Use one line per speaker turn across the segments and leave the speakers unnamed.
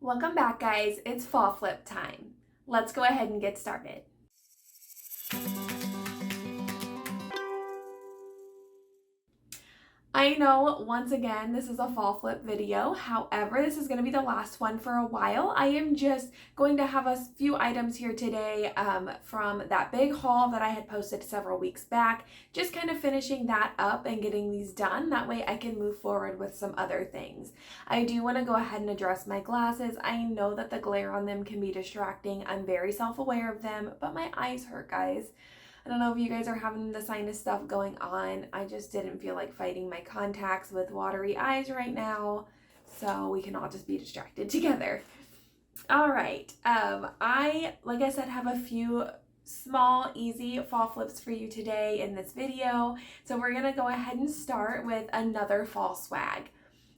Welcome back, guys. It's fall flip time. Let's go ahead and get started. I know, once again, this is a fall flip video. However, this is going to be the last one for a while. I am just going to have a few items here today from that big haul that I had posted several weeks back. Just kind of finishing that up and getting these done. That way I can move forward with some other things. I do want to go ahead and address my glasses. I know that the glare on them can be distracting. I'm very self-aware of them, but my eyes hurt, guys. I don't know if you guys are having the sinus stuff going on. I just didn't feel like fighting my contacts with watery eyes right now. So we can all just be distracted together. All right. Like I said, have a few small, easy fall flips for you today in this video. So we're going to go ahead and start with another fall swag.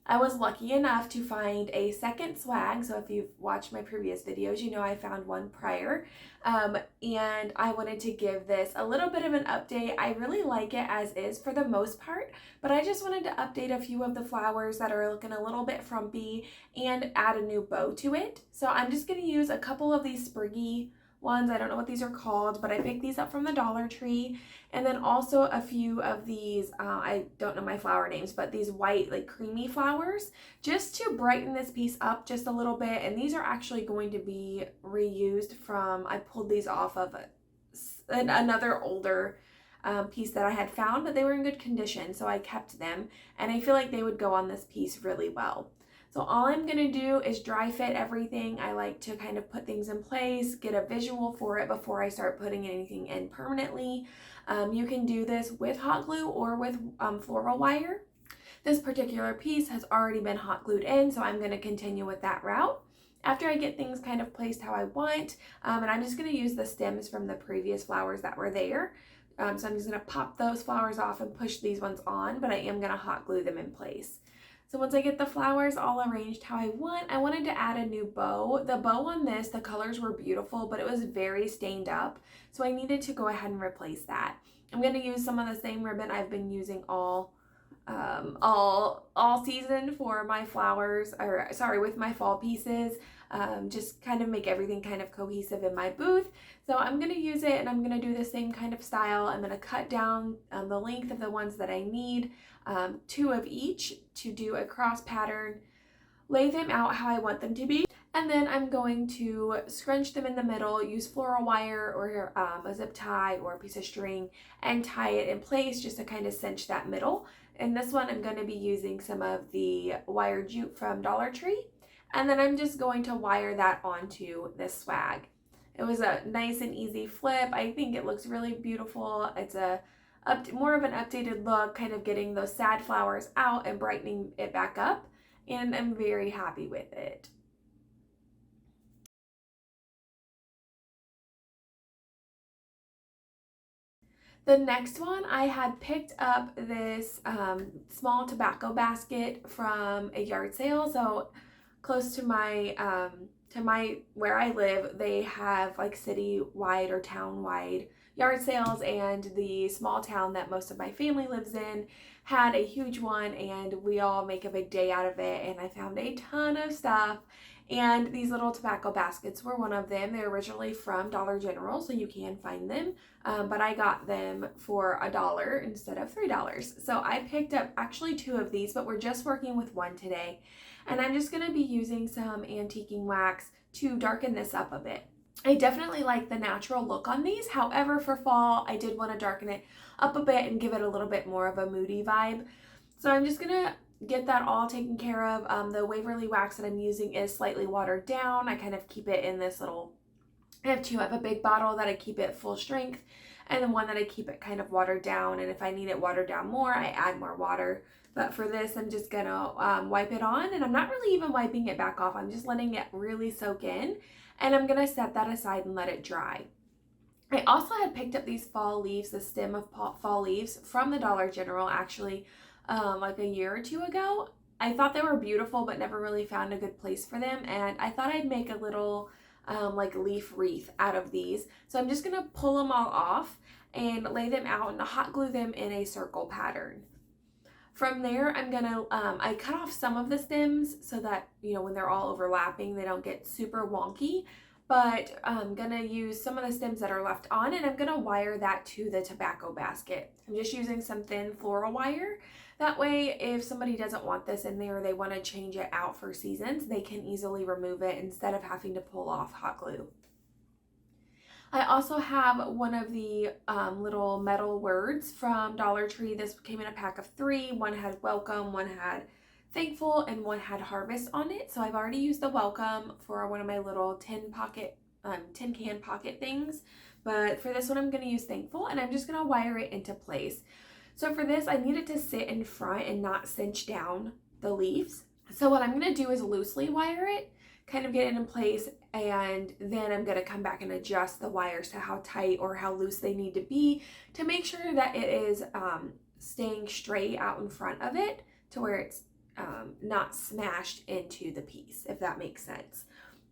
I was lucky enough to find a second swag, so if you've watched my previous videos, you know I found one prior, and I wanted to give this a little bit of an update. I really like it as is for the most part, but I just wanted to update a few of the flowers that are looking a little bit frumpy and add a new bow to it. So I'm just going to use a couple of these spriggy ones. I don't know what these are called, but I picked these up from the Dollar Tree. And then also a few of these, I don't know my flower names, but these white, like creamy flowers, just to brighten this piece up just a little bit. And these are actually going to be reused from, I pulled these off of another older piece that I had found, but they were in good condition, so I kept them. And I feel like they would go on this piece really well. So all I'm going to do is dry fit everything. I like to kind of put things in place, get a visual for it before I start putting anything in permanently. You can do this with hot glue or with floral wire. This particular piece has already been hot glued in, so I'm going to continue with that route. After I get things kind of placed how I want, and I'm just going to use the stems from the previous flowers that were there. So I'm just going to pop those flowers off and push these ones on, but I am going to hot glue them in place. So once I get the flowers all arranged how I wanted to add a new bow. The bow on this, the colors were beautiful, but it was very stained up. So I needed to go ahead and replace that. I'm going to use some of the same ribbon I've been using all season for my flowers, or sorry, with my fall pieces. Just kind of make everything kind of cohesive in my booth. So I'm going to use it and I'm going to do the same kind of style. I'm going to cut down the length of the ones that I need, 2 of each to do a cross pattern, lay them out how I want them to be, and then I'm going to scrunch them in the middle, use floral wire or a zip tie or a piece of string and tie it in place just to kind of cinch that middle. In this one, I'm going to be using some of the wire jute from Dollar Tree. And then I'm just going to wire that onto this swag. It was a nice and easy flip. I think it looks really beautiful. It's more of an updated look, kind of getting those sad flowers out and brightening it back up. And I'm very happy with it. The next one, I had picked up this small tobacco basket from a yard sale. So close to my where I live, they have like city-wide or town-wide yard sales, and the small town that most of my family lives in had a huge one, and we all make a big day out of it. And I found a ton of stuff, and these little tobacco baskets were one of them. They're originally from Dollar General, so you can find them, but I got them for $1 instead of $3. So I picked up actually 2 of these, but we're just working with one today. And I'm just going to be using some antiquing wax to darken this up a bit. I definitely like the natural look on these. However, for fall, I did want to darken it up a bit and give it a little bit more of a moody vibe. So I'm just going to get that all taken care of. The Waverly wax that I'm using is slightly watered down. I kind of keep it in this little, I have 2. I have a big bottle that I keep it full strength, and then one that I keep it kind of watered down. And if I need it watered down more, I add more water. But for this, I'm just gonna wipe it on, and I'm not really even wiping it back off. I'm just letting it really soak in, and I'm gonna set that aside and let it dry. I also had picked up these fall leaves, the stem of fall leaves from the Dollar General, actually, like a year or 2 ago. I thought they were beautiful, but never really found a good place for them, and I thought I'd make a little like leaf wreath out of these. So I'm just gonna pull them all off and lay them out and hot glue them in a circle pattern. From there, I'm gonna, I cut off some of the stems so that, you know, when they're all overlapping, they don't get super wonky. But I'm gonna use some of the stems that are left on, and I'm gonna wire that to the tobacco basket. I'm just using some thin floral wire. That way, if somebody doesn't want this in there, they wanna change it out for seasons, they can easily remove it instead of having to pull off hot glue. I also have one of the little metal words from Dollar Tree. This came in a pack of 3. One had welcome, one had thankful, and one had harvest on it. So I've already used the welcome for one of my little tin can pocket things. But for this one, I'm going to use thankful, and I'm just going to wire it into place. So for this, I need it to sit in front and not cinch down the leaves. So what I'm going to do is loosely wire it, kind of get it in place, and then I'm going to come back and adjust the wires to how tight or how loose they need to be to make sure that it is staying straight out in front of it to where it's not smashed into the piece, if that makes sense.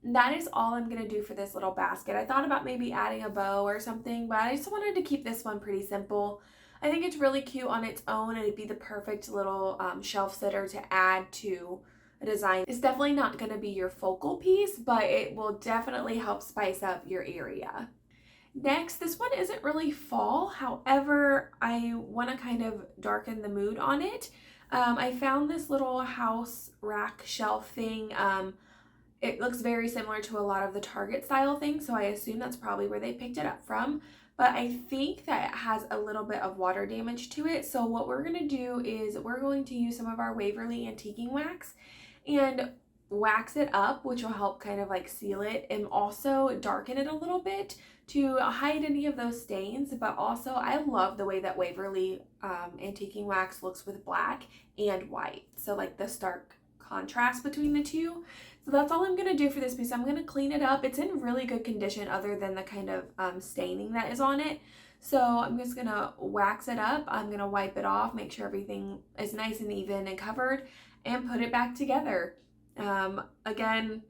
And that is all I'm going to do for this little basket. I thought about maybe adding a bow or something, but I just wanted to keep this one pretty simple. I think it's really cute on its own, and it'd be the perfect little shelf sitter to add to a design. It's definitely not going to be your focal piece, but it will definitely help spice up your area. Next, this one isn't really fall. However, I want to kind of darken the mood on it. I found this little house rack shelf thing. It looks very similar to a lot of the Target style things, so I assume that's probably where they picked it up from. But I think that it has a little bit of water damage to it. So what we're going to do is we're going to use some of our Waverly antiquing wax and wax it up, which will help kind of like seal it and also darken it a little bit to hide any of those stains. But also, I love the way that Waverly antiquing wax looks with black and white. So like the stark contrast between the two. So that's all I'm going to do for this piece. I'm going to clean it up. It's in really good condition other than the kind of staining that is on it. So I'm just going to wax it up. I'm going to wipe it off, make sure everything is nice and even and covered, and put it back together. Again,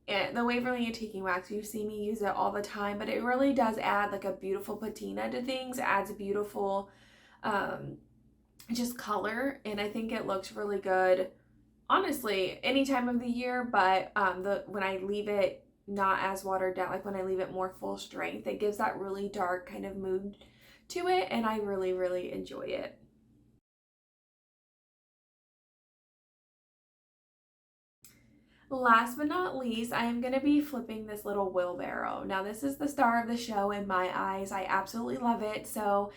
the Waverly antiquing wax, you see me use it all the time, but it really does add like a beautiful patina to things. It adds a beautiful just color, and I think it looks really good honestly any time of the year. But when I leave it not as watered down, like when I leave it more full strength, it gives that really dark kind of mood to it, and I really enjoy it. Last but not least, I am going to be flipping this little wheelbarrow. Now this is the star of the show in my eyes. I absolutely love it. So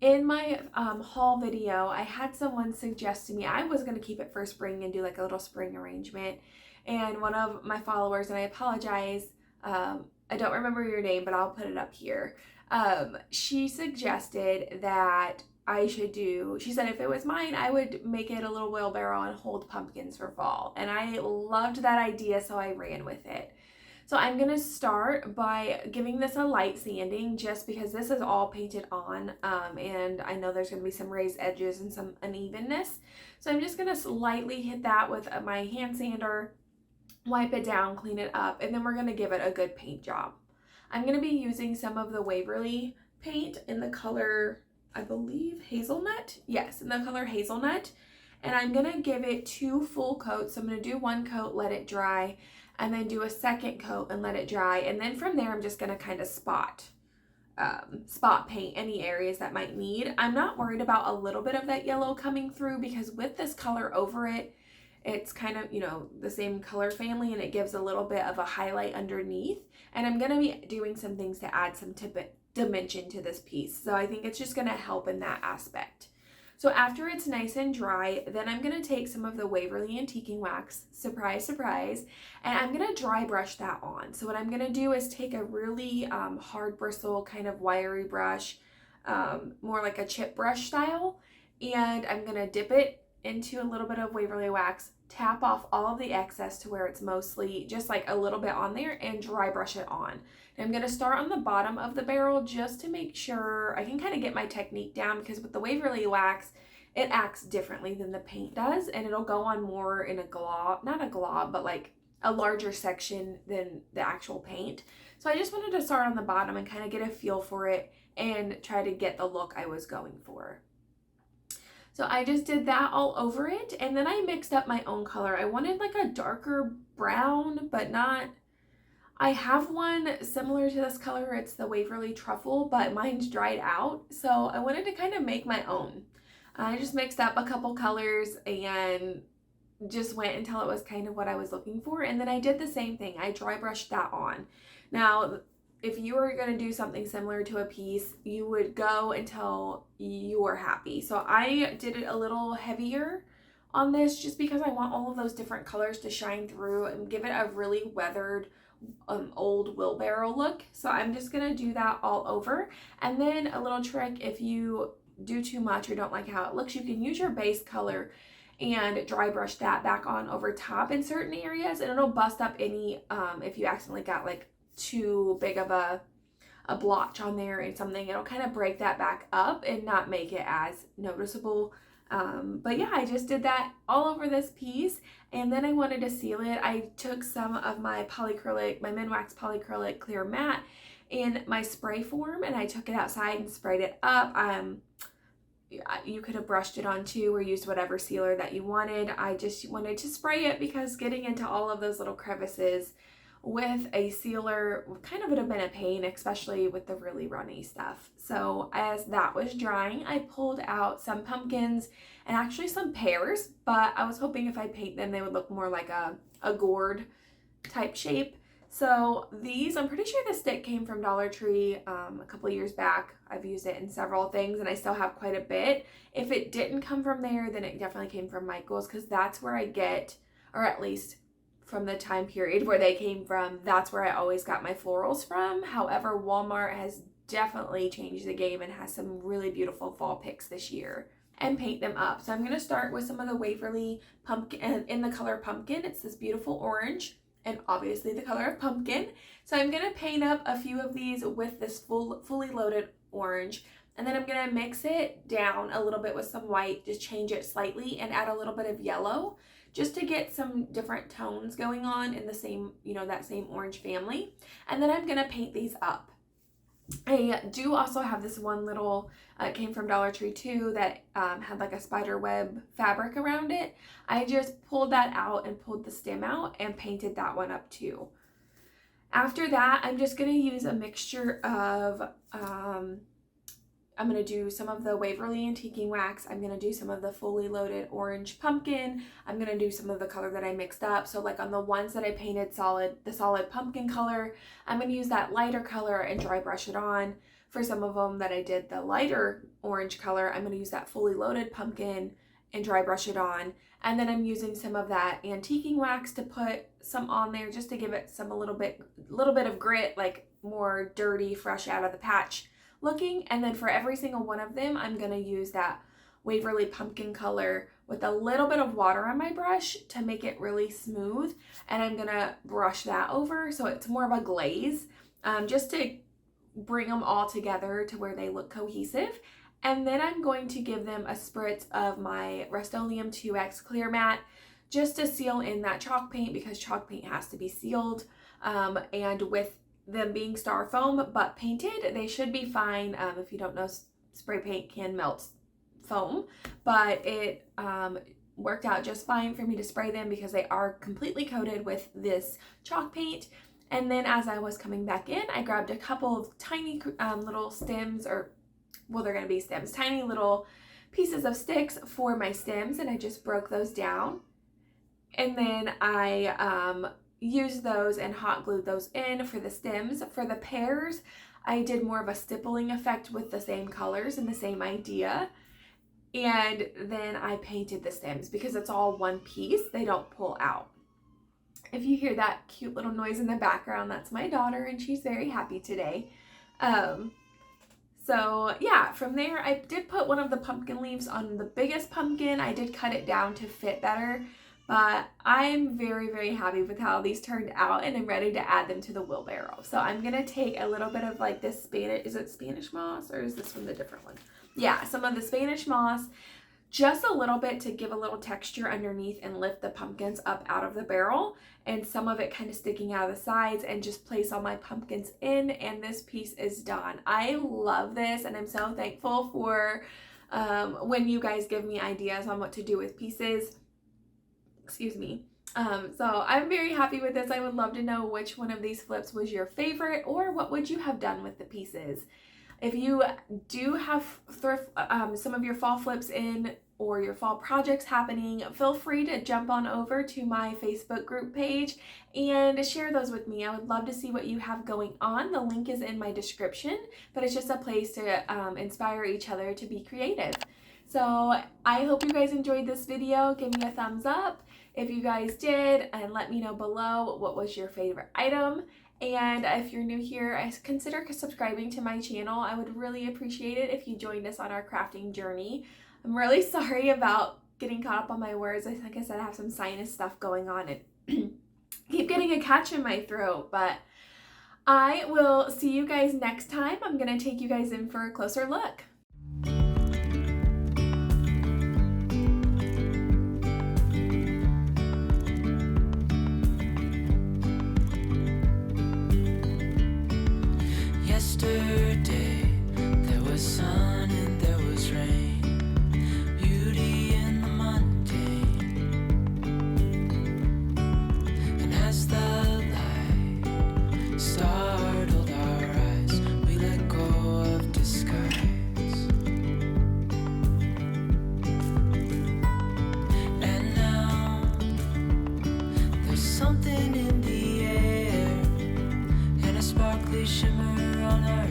in my haul video, I had someone suggest to me, I was going to keep it for spring and do like a little spring arrangement. And one of my followers, and I apologize, I don't remember your name, but I'll put it up here. She suggested that I should do, she said if it was mine, I would make it a little wheelbarrow and hold pumpkins for fall. And I loved that idea, so I ran with it. So I'm going to start by giving this a light sanding just because this is all painted on, and I know there's going to be some raised edges and some unevenness. So I'm just going to lightly hit that with my hand sander, wipe it down, clean it up, and then we're going to give it a good paint job. I'm going to be using some of the Waverly paint in the color, I believe, hazelnut. Yes, in the color hazelnut. And I'm going to give it 2 full coats. So I'm going to do 1 coat, let it dry, and then do a 2nd coat and let it dry. And then from there, I'm just going to kind of spot paint any areas that might need. I'm not worried about a little bit of that yellow coming through because with this color over it, it's kind of, you know, the same color family, and it gives a little bit of a highlight underneath. And I'm going to be doing some things to add some dimension to this piece. So I think it's just going to help in that aspect. So after it's nice and dry, then I'm going to take some of the Waverly antiquing wax, surprise, surprise, and I'm going to dry brush that on. So what I'm going to do is take a really hard bristle kind of wiry brush, more like a chip brush style, and I'm going to dip it into a little bit of Waverly wax, tap off all of the excess to where it's mostly just like a little bit on there, and dry brush it on. And I'm going to start on the bottom of the barrel just to make sure I can kind of get my technique down, because with the Waverly wax, it acts differently than the paint does, and it'll go on more in a glob, not a glob, but like a larger section than the actual paint. So I just wanted to start on the bottom and kind of get a feel for it and try to get the look I was going for. So I just did that all over it, and then I mixed up my own color. I wanted like a darker brown, but not, I have one similar to this color. It's the Waverly Truffle, but mine's dried out. So I wanted to kind of make my own. I just mixed up a couple colors and just went until it was kind of what I was looking for. And then I did the same thing. I dry brushed that on. Now, if you were going to do something similar to a piece, you would go until you were happy. So I did it a little heavier on this just because I want all of those different colors to shine through and give it a really weathered old wheelbarrow look. So I'm just going to do that all over. And then a little trick, if you do too much or don't like how it looks, you can use your base color and dry brush that back on over top in certain areas, and it'll bust up any if you accidentally got like too big of a blotch on there and something, it'll kind of break that back up and not make it as noticeable. But yeah, I just did that all over this piece, and then I wanted to seal it. I took some of my polyacrylic, my Minwax polyacrylic clear matte in my spray form, and I took it outside and sprayed it up. You could have brushed it on too or used whatever sealer that you wanted. I just wanted to spray it because getting into all of those little crevices with a sealer kind of would have been a pain, especially with the really runny stuff. So as that was drying, I pulled out some pumpkins and actually some pears, but I was hoping if I paint them, they would look more like a gourd type shape. So these, I'm pretty sure the stick came from Dollar Tree a couple years back. I've used it in several things and I still have quite a bit. If it didn't come from there, then it definitely came from Michael's, because that's where I get, or at least from the time period where they came from, that's where I always got my florals from. However, Walmart has definitely changed the game and has some really beautiful fall picks this year. And paint them up. So I'm going to start with some of the Waverly pumpkin in the color pumpkin. It's this beautiful orange, and obviously the color of pumpkin. So I'm going to paint up a few of these with this fully loaded orange, and then I'm going to mix it down a little bit with some white, just change it slightly and add a little bit of yellow just to get some different tones going on in the same, that same orange family. And then I'm going to paint these up. I do also have this one little, it came from Dollar Tree too, that had like a spider web fabric around it. I just pulled that out and pulled the stem out and painted that one up too. After that, I'm just going to use a mixture of, I'm going to do some of the Waverly Antiquing Wax. I'm going to do some of the fully loaded orange pumpkin. I'm going to do some of the color that I mixed up. So like on the ones that I painted the solid pumpkin color, I'm going to use that lighter color and dry brush it on. For some of them that I did the lighter orange color, I'm going to use that fully loaded pumpkin and dry brush it on. And then I'm using some of that antiquing wax to put some on there just to give it some a little bit of grit, like more dirty, fresh out of the patch looking. And then for every single one of them, I'm going to use that Waverly pumpkin color with a little bit of water on my brush to make it really smooth. And I'm going to brush that over so it's more of a glaze, just to bring them all together to where they look cohesive. And then I'm going to give them a spritz of my Rust-Oleum 2X clear matte just to seal in that chalk paint, because chalk paint has to be sealed. And with them being styrofoam but painted, they should be fine. If you don't know, spray paint can melt foam, but it worked out just fine for me to spray them because they are completely coated with this chalk paint. And then as I was coming back in, I grabbed a couple of tiny little stems, or well, they're going to be stems, tiny little pieces of sticks for my stems, and I just broke those down. And then I used those and hot glued those in for the stems. For the pears, I did more of a stippling effect with the same colors and the same idea. And then I painted the stems because it's all one piece. They don't pull out. If you hear that cute little noise in the background, that's my daughter, and she's very happy today. So yeah, from there, I did put one of the pumpkin leaves on the biggest pumpkin. I did cut it down to fit better, but I'm very, very happy with how these turned out, and I'm ready to add them to the wheelbarrow. So I'm going to take a little bit of like this is it Spanish moss, or is this one the different one? Yeah, some of the Spanish moss, just a little bit to give a little texture underneath and lift the pumpkins up out of the barrel, and some of it kind of sticking out of the sides, and just place all my pumpkins in, and this piece is done. I love this, and I'm so thankful for when you guys give me ideas on what to do with pieces. Excuse me. So I'm very happy with this. I would love to know which one of these flips was your favorite, or what would you have done with the pieces. If you do have thrift, some of your fall flips in, or your fall projects happening, feel free to jump on over to my Facebook group page and share those with me. I would love to see what you have going on. The link is in my description, but it's just a place to inspire each other to be creative. So I hope you guys enjoyed this video. Give me a thumbs up if you guys did, and let me know below what was your favorite item. And if you're new here, consider subscribing to my channel. I would really appreciate it if you joined us on our crafting journey. I'm really sorry about getting caught up on my words. Like I said, I have some sinus stuff going on and keep getting a catch in my throat, but I will see you guys next time. I'm gonna take you guys in for a closer look.
Yesterday there was sun and there was rain, beauty in the mundane. And as the light startled our eyes, we let go of disguise. And now there's something in the air, and a sparkly shimmer on our